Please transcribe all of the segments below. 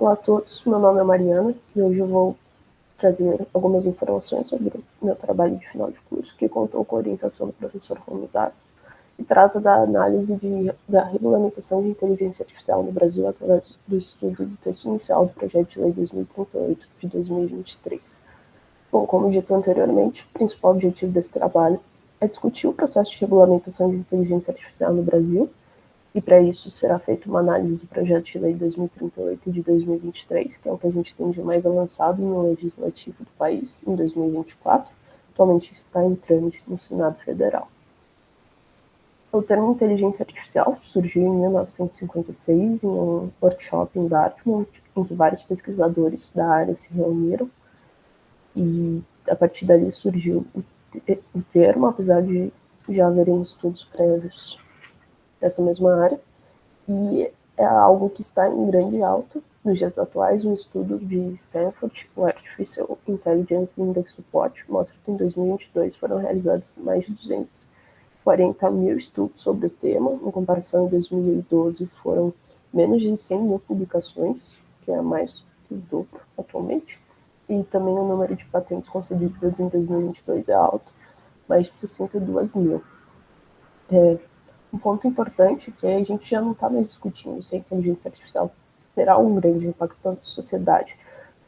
Olá a todos, meu nome é Mariana e hoje eu vou trazer algumas informações sobre o meu trabalho de final de curso, que contou com a orientação do professor Romizato e trata da análise da regulamentação de inteligência artificial no Brasil através do estudo do texto inicial do projeto de lei 2038 de 2023. Bom, como dito anteriormente, o principal objetivo desse trabalho é discutir o processo de regulamentação de inteligência artificial no Brasil, e para isso será feita uma análise do projeto de lei 2038 de 2023, que é o que a gente tem de mais avançado no legislativo do país em 2024, atualmente está em trâmite no Senado Federal. O termo inteligência artificial surgiu em 1956 em um workshop em Dartmouth, em que vários pesquisadores da área se reuniram, e a partir dali surgiu o termo, apesar de já haverem estudos prévios dessa mesma área, e é algo que está em grande alta nos dias atuais. Um estudo de Stanford, o Artificial Intelligence Index Support, mostra que em 2022 foram realizados mais de 240 mil estudos sobre o tema. Em comparação, em 2012 foram menos de 100 mil publicações, que é mais do dobro atualmente. E também o número de patentes concedidas em 2022 é alto, mais de 62 mil. Um ponto importante é que a gente já não está mais discutindo se a inteligência artificial terá um grande impacto na sociedade,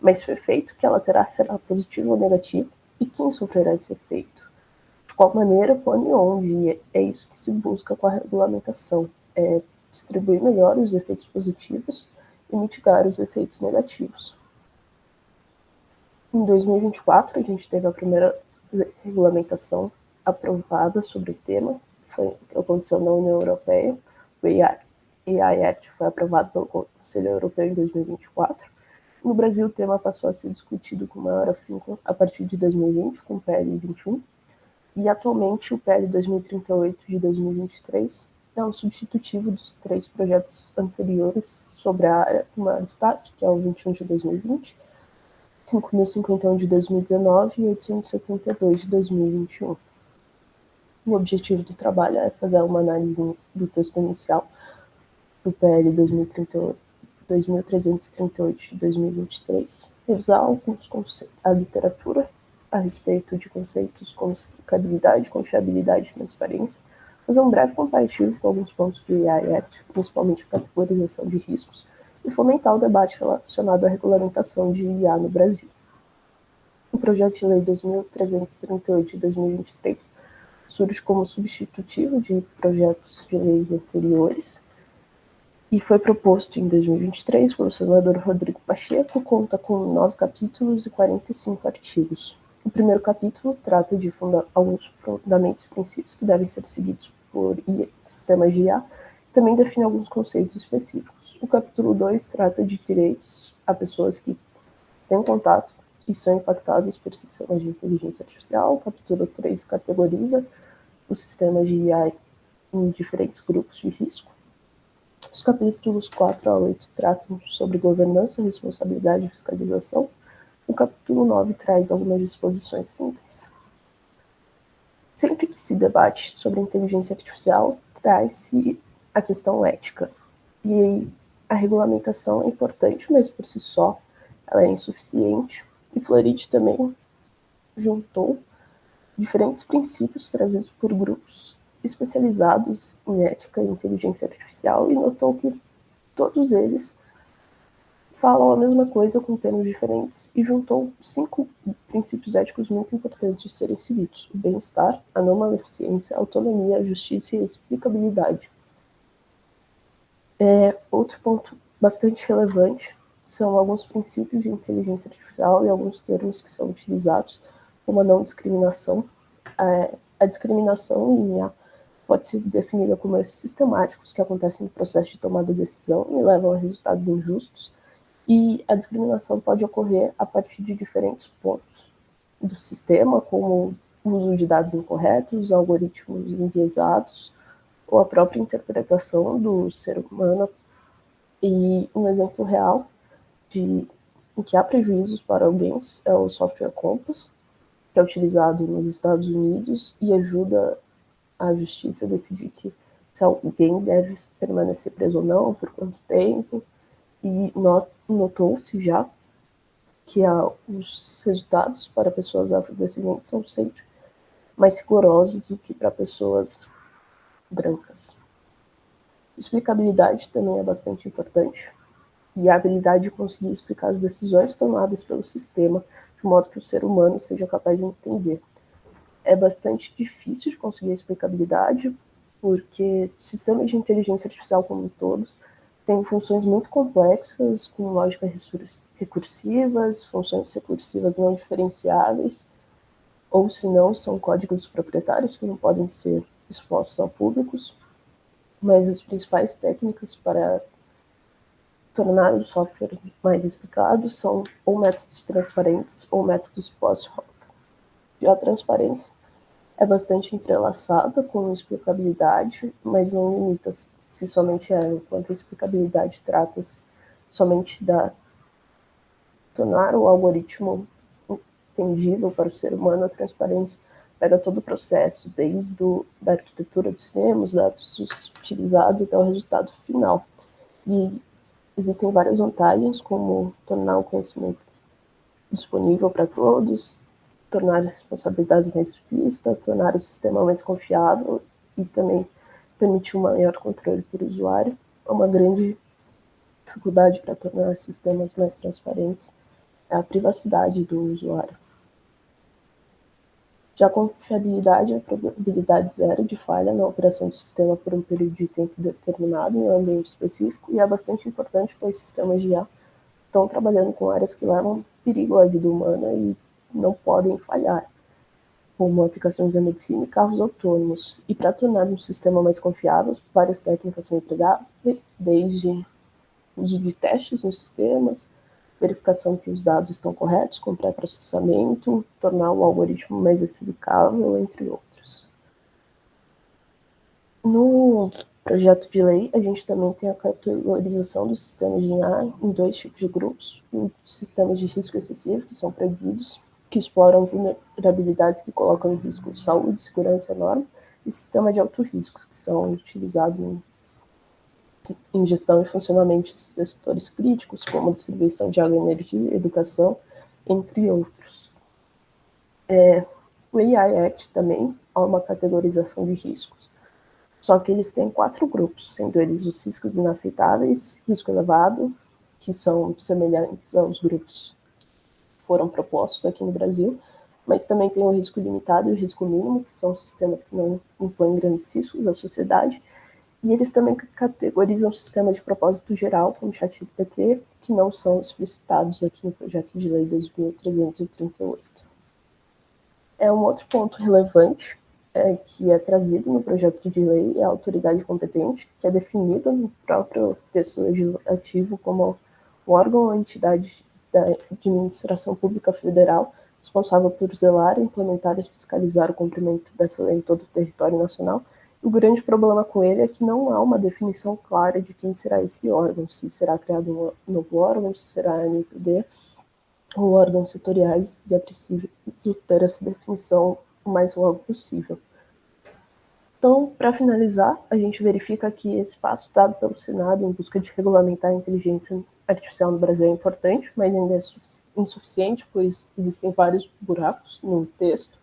mas se o efeito que ela terá será positivo ou negativo e quem sofrerá esse efeito. De qual maneira, quando e onde, é isso que se busca com a regulamentação, é distribuir melhor os efeitos positivos e mitigar os efeitos negativos. Em 2024, a gente teve a primeira regulamentação aprovada sobre o tema, que aconteceu na União Europeia. O AI Act foi aprovado pelo Conselho Europeu em 2024. No Brasil, o tema passou a ser discutido com maior afinco a partir de 2020, com o PL 21, e atualmente o PL 2038 de 2023 é um substitutivo dos 3 projetos anteriores sobre a área do maior destaque, que é o 21 de 2020, 5.051 de 2019 e 872 de 2021. O objetivo do trabalho é fazer uma análise do texto inicial do PL 2338 de 2023, revisar a literatura a respeito de conceitos como explicabilidade, confiabilidade e transparência, fazer um breve comparativo com alguns pontos do AI Act, principalmente a categorização de riscos, e fomentar o debate relacionado à regulamentação de IA no Brasil. O projeto de lei 2338 de 2023 surge como substitutivo de projetos de leis anteriores e foi proposto em 2023 pelo senador Rodrigo Pacheco. Conta com 9 capítulos e 45 artigos. O primeiro capítulo trata de alguns fundamentos e princípios que devem ser seguidos por sistemas de IA, e também define alguns conceitos específicos. O capítulo 2 trata de direitos a pessoas que têm contato e são impactadas por sistemas de inteligência artificial. O capítulo 3 categoriza os sistemas de IA em diferentes grupos de risco. Os capítulos 4 a 8 tratam sobre governança, responsabilidade e fiscalização. O capítulo 9 traz algumas disposições finais. Sempre que se debate sobre inteligência artificial, traz-se a questão ética. E a regulamentação é importante, mas por si só ela é insuficiente. E Floride também juntou diferentes princípios trazidos por grupos especializados em ética e inteligência artificial e notou que todos eles falam a mesma coisa com termos diferentes e juntou 5 princípios éticos muito importantes de serem seguidos: o bem-estar, a não maleficência, a autonomia, a justiça e a explicabilidade. Outro ponto bastante relevante são alguns princípios de inteligência artificial e alguns termos que são utilizados, como a não discriminação. A discriminação em IA pode ser definida como erros sistemáticos que acontecem no processo de tomada de decisão e levam a resultados injustos, e a discriminação pode ocorrer a partir de diferentes pontos do sistema, como o uso de dados incorretos, algoritmos enviesados, ou a própria interpretação do ser humano. E um exemplo real em que há prejuízos para alguém é o software Compass, que é utilizado nos Estados Unidos e ajuda a justiça a decidir se alguém deve permanecer preso ou não, por quanto tempo. e notou-se já que os resultados para pessoas afrodescendentes são sempre mais rigorosos do que para pessoas brancas. Explicabilidade também é bastante importante, e a habilidade de conseguir explicar as decisões tomadas pelo sistema de modo que o ser humano seja capaz de entender. É bastante difícil de conseguir a explicabilidade, porque sistemas de inteligência artificial como todos têm funções muito complexas, com lógicas recursivas, funções recursivas não diferenciáveis, ou se não, são códigos proprietários que não podem ser expostos ao público, mas as principais técnicas para tornar o software mais explicado são ou métodos transparentes ou métodos post-hoc. Já a transparência é bastante entrelaçada com a explicabilidade, mas não limita-se somente a ela, enquanto a explicabilidade trata-se somente da tornar o algoritmo entendível para o ser humano. A transparência pega todo o processo, desde da arquitetura do sistema, os dados utilizados até o resultado final. E existem várias vantagens, como tornar o conhecimento disponível para todos, tornar as responsabilidades mais explícitas, tornar o sistema mais confiável e também permitir um maior controle por usuário. É uma grande dificuldade para tornar sistemas mais transparentes é a privacidade do usuário. Já a confiabilidade é a probabilidade zero de falha na operação do sistema por um período de tempo determinado em um ambiente específico, e é bastante importante, pois sistemas de IA estão trabalhando com áreas que levam perigo à vida humana e não podem falhar, como aplicações da medicina e carros autônomos. E para tornar um sistema mais confiável, várias técnicas são empregáveis, desde uso de testes nos sistemas, verificação que os dados estão corretos com pré-processamento, tornar o algoritmo mais eficável, entre outros. No projeto de lei, a gente também tem a categorização dos sistemas de IA em dois tipos de grupos: os sistemas de risco excessivo, que são proibidos, que exploram vulnerabilidades que colocam em risco saúde, segurança e norma, e sistemas de alto risco, que são utilizados em gestão e funcionamento de setores críticos, como distribuição de água e energia, educação, entre outros. O AI Act também há uma categorização de riscos, só que eles têm 4 grupos, sendo eles os riscos inaceitáveis, risco elevado, que são semelhantes aos grupos que foram propostos aqui no Brasil, mas também tem o risco limitado e o risco mínimo, que são sistemas que não impõem grandes riscos à sociedade. E eles também categorizam sistemas de propósito geral, como o ChatGPT, que não são explicitados aqui no projeto de lei 2338. Um outro ponto relevante que é trazido no projeto de lei é a autoridade competente, que é definida no próprio texto legislativo como o órgão ou entidade da administração pública federal responsável por zelar, implementar e fiscalizar o cumprimento dessa lei em todo o território nacional. O grande problema com ele é que não há uma definição clara de quem será esse órgão, se será criado um novo órgão, se será a NPD ou órgãos setoriais, e é preciso ter essa definição o mais logo possível. Então, para finalizar, a gente verifica que esse passo dado pelo Senado em busca de regulamentar a inteligência artificial no Brasil é importante, mas ainda é insuficiente, pois existem vários buracos no texto.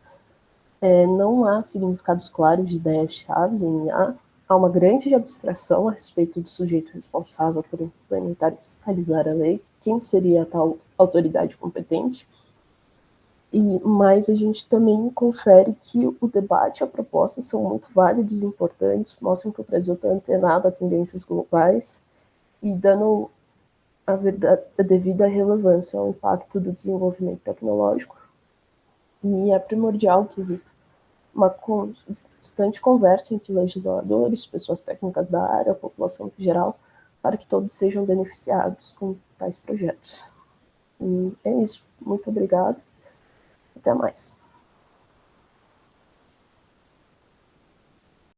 Não há significados claros de ideias-chave em IA. Há uma grande abstração a respeito do sujeito responsável por implementar e fiscalizar a lei, quem seria a tal autoridade competente. Mas a gente também confere que o debate e a proposta são muito válidos e importantes, mostram que o Brasil está antenado a tendências globais e dando a devida relevância ao impacto do desenvolvimento tecnológico. E é primordial que exista uma constante conversa entre legisladores, pessoas técnicas da área, a população em geral, para que todos sejam beneficiados com tais projetos. E é isso. Muito obrigado. Até mais.